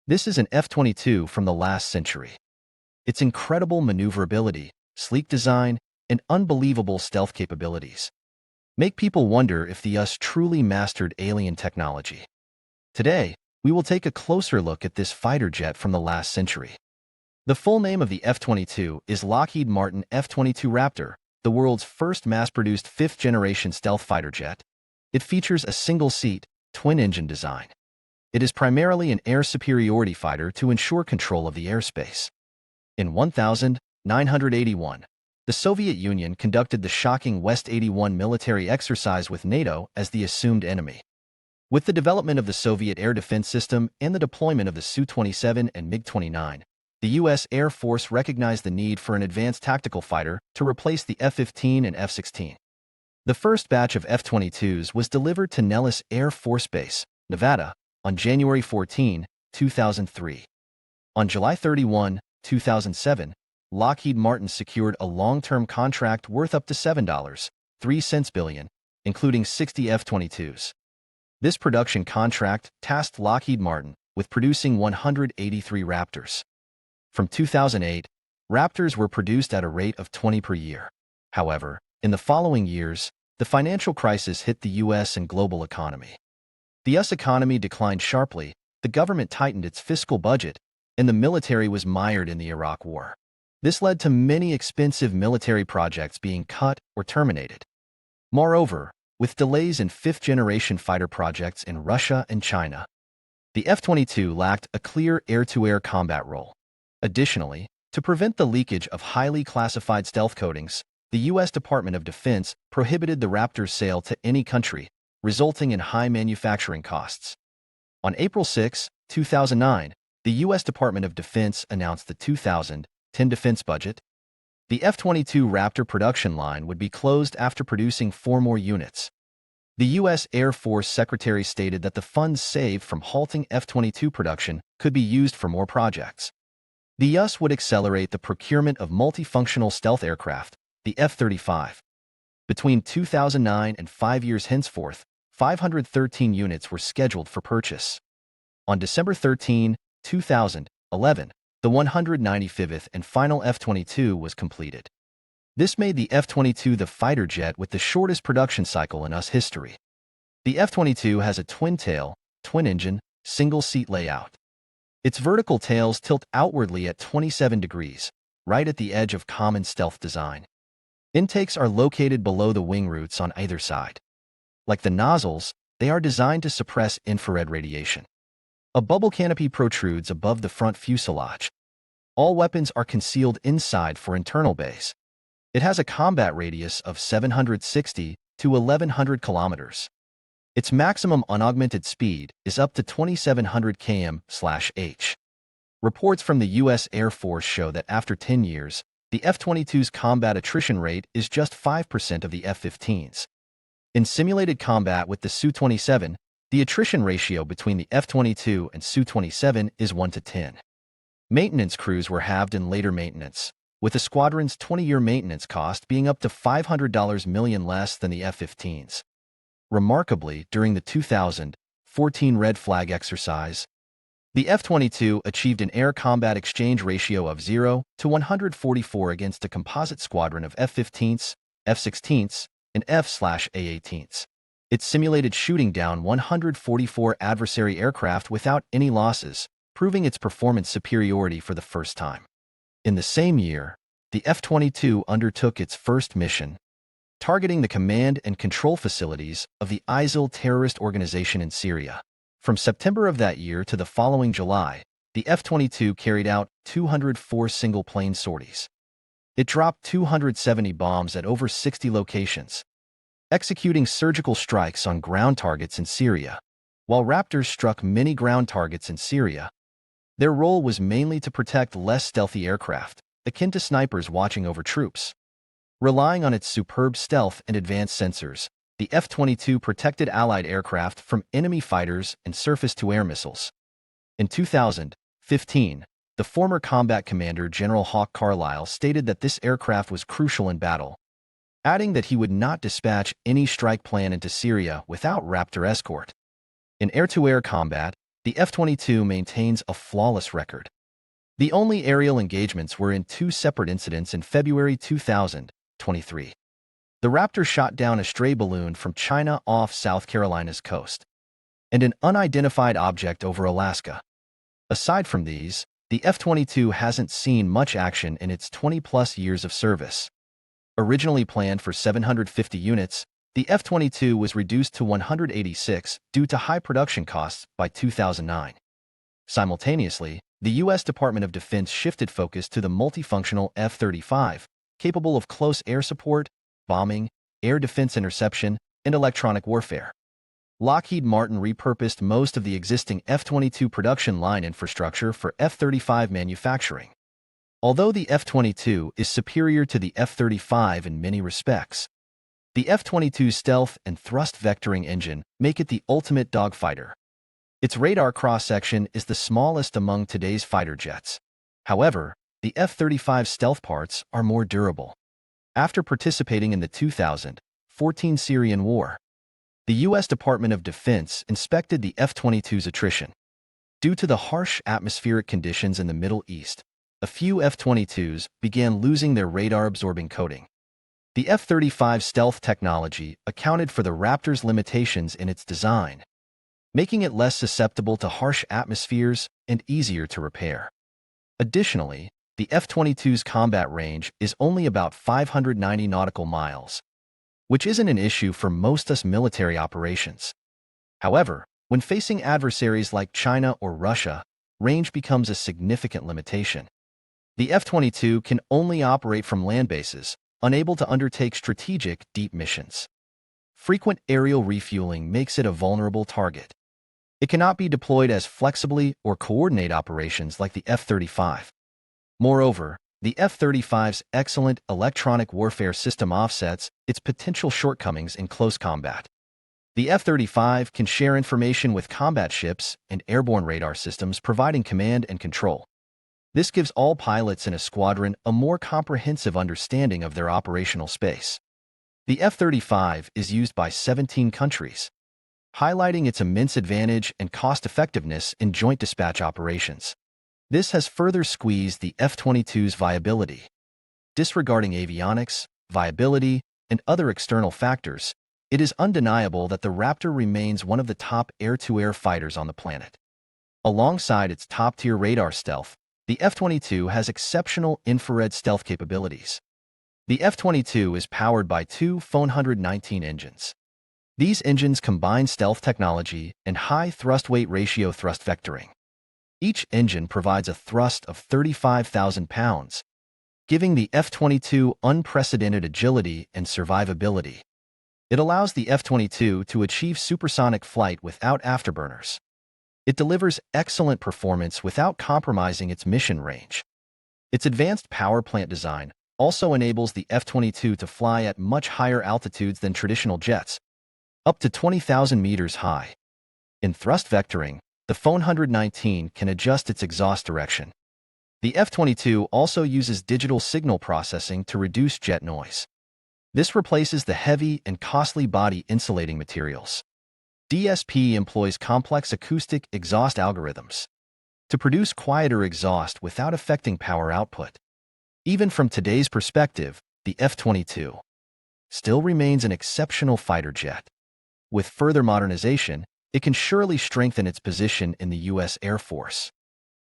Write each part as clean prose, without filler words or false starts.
This is an F-22 from the last century. Its incredible maneuverability, sleek design, and unbelievable stealth capabilities make people wonder if the US truly mastered alien technology. Today, we will take a closer look at this fighter jet from the last century. The full name of the F-22 is Lockheed Martin F-22 Raptor, the world's first mass-produced fifth-generation stealth fighter jet. It features a single-seat, twin-engine design. It is primarily an air superiority fighter to ensure control of the airspace. In 1981, the Soviet Union conducted the shocking West 81 military exercise with NATO as the assumed enemy. With the development of the Soviet air defense system and the deployment of the Su-27 and MiG-29, the U.S. Air Force recognized the need for an advanced tactical fighter to replace the F-15 and F-16. The first batch of F-22s was delivered to Nellis Air Force Base, Nevada, on January 14, 2003. On July 31, 2007, Lockheed Martin secured a long-term contract worth up to $7.03 billion, including 60 F-22s. This production contract tasked Lockheed Martin with producing 183 Raptors. From 2008, Raptors were produced at a rate of 20 per year. However, in the following years, the financial crisis hit the U.S. and global economy. The U.S. economy declined sharply, the government tightened its fiscal budget, and the military was mired in the Iraq War. This led to many expensive military projects being cut or terminated. Moreover, with delays in fifth-generation fighter projects in Russia and China, the F-22 lacked a clear air-to-air combat role. Additionally, to prevent the leakage of highly classified stealth coatings, the U.S. Department of Defense prohibited the Raptor's sale to any country, resulting in high manufacturing costs. On April 6, 2009, the U.S. Department of Defense announced the 2010 defense budget. The F-22 Raptor production line would be closed after producing 4 more units. The U.S. Air Force Secretary stated that the funds saved from halting F-22 production could be used for more projects. The U.S. would accelerate the procurement of multifunctional stealth aircraft, the F-35. Between 2009 and 5 years henceforth, 513 units were scheduled for purchase. On December 13, 2011, the 195th and final F-22 was completed. This made the F-22 the fighter jet with the shortest production cycle in US history. The F-22 has a twin-tail, twin-engine, single-seat layout. Its vertical tails tilt outwardly at 27 degrees, right at the edge of common stealth design. Intakes are located below the wing roots on either side. Like the nozzles, they are designed to suppress infrared radiation. A bubble canopy protrudes above the front fuselage. All weapons are concealed inside for internal bays. It has a combat radius of 760 to 1,100 kilometers. Its maximum unaugmented speed is up to 2,700 km/h. Reports from the U.S. Air Force show that after 10 years, the F-22's combat attrition rate is just 5% of the F-15's. In simulated combat with the Su-27, the attrition ratio between the F-22 and Su-27 is 1 to 10. Maintenance crews were halved in later maintenance, with the squadron's 20-year maintenance cost being up to $500 million less than the F-15's. Remarkably, during the 2014 Red Flag exercise, the F-22 achieved an air combat exchange ratio of 0 to 144 against a composite squadron of F-15s, F-16s, and F/A-18s. It simulated shooting down 144 adversary aircraft without any losses, proving its performance superiority for the first time. In the same year, the F-22 undertook its first mission, targeting the command and control facilities of the ISIL terrorist organization in Syria. From September of that year to the following July, the F-22 carried out 204 single-plane sorties. It dropped 270 bombs at over 60 locations, executing surgical strikes on ground targets in Syria. While Raptors struck many ground targets in Syria, their role was mainly to protect less stealthy aircraft, akin to snipers watching over troops. Relying on its superb stealth and advanced sensors, the F-22 protected Allied aircraft from enemy fighters and surface-to-air missiles. In 2015, the former combat commander General Hawk Carlyle stated that this aircraft was crucial in battle, adding that he would not dispatch any strike plan into Syria without Raptor escort. In air-to-air combat, the F-22 maintains a flawless record. The only aerial engagements were in two separate incidents in February 2023. The Raptor shot down a stray balloon from China off South Carolina's coast, and an unidentified object over Alaska. Aside from these, the F-22 hasn't seen much action in its 20-plus years of service. Originally planned for 750 units, the F-22 was reduced to 186 due to high production costs by 2009. Simultaneously, the U.S. Department of Defense shifted focus to the multifunctional F-35, capable of close air support, bombing, air defense interception, and electronic warfare. Lockheed Martin repurposed most of the existing F-22 production line infrastructure for F-35 manufacturing. Although the F-22 is superior to the F-35 in many respects, the F-22's stealth and thrust vectoring engine make it the ultimate dogfighter. Its radar cross-section is the smallest among today's fighter jets. However, the F-35 stealth parts are more durable. After participating in the 2014 Syrian war, the U.S. Department of Defense inspected the F-22's attrition. Due to the harsh atmospheric conditions in the Middle East, a few F-22s began losing their radar-absorbing coating. The F-35 stealth technology accounted for the Raptor's limitations in its design, making it less susceptible to harsh atmospheres and easier to repair. Additionally, the F-22's combat range is only about 590 nautical miles, which isn't an issue for most US military operations. However, when facing adversaries like China or Russia, range becomes a significant limitation. The F-22 can only operate from land bases, unable to undertake strategic, deep missions. Frequent aerial refueling makes it a vulnerable target. It cannot be deployed as flexibly or coordinate operations like the F-35. Moreover, the F-35's excellent electronic warfare system offsets its potential shortcomings in close combat. The F-35 can share information with combat ships and airborne radar systems, providing command and control. This gives all pilots in a squadron a more comprehensive understanding of their operational space. The F-35 is used by 17 countries, highlighting its immense advantage and cost-effectiveness in joint dispatch operations. This has further squeezed the F-22's viability. Disregarding avionics, viability, and other external factors, it is undeniable that the Raptor remains one of the top air-to-air fighters on the planet. Alongside its top-tier radar stealth, the F-22 has exceptional infrared stealth capabilities. The F-22 is powered by two F-119 engines. These engines combine stealth technology and high thrust-weight ratio thrust vectoring. Each engine provides a thrust of 35,000 pounds, giving the F-22 unprecedented agility and survivability. It allows the F-22 to achieve supersonic flight without afterburners. It delivers excellent performance without compromising its mission range. Its advanced power plant design also enables the F-22 to fly at much higher altitudes than traditional jets, up to 20,000 meters high. In thrust vectoring, the F-119 can adjust its exhaust direction. The F-22 also uses digital signal processing to reduce jet noise. This replaces the heavy and costly body insulating materials. DSP employs complex acoustic exhaust algorithms to produce quieter exhaust without affecting power output. Even from today's perspective, the F-22 still remains an exceptional fighter jet. With further modernization, it can surely strengthen its position in the U.S. Air Force.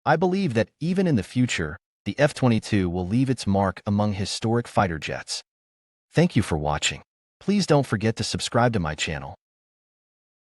I believe that even in the future, the F-22 will leave its mark among historic fighter jets. Thank you for watching. Please don't forget to subscribe to my channel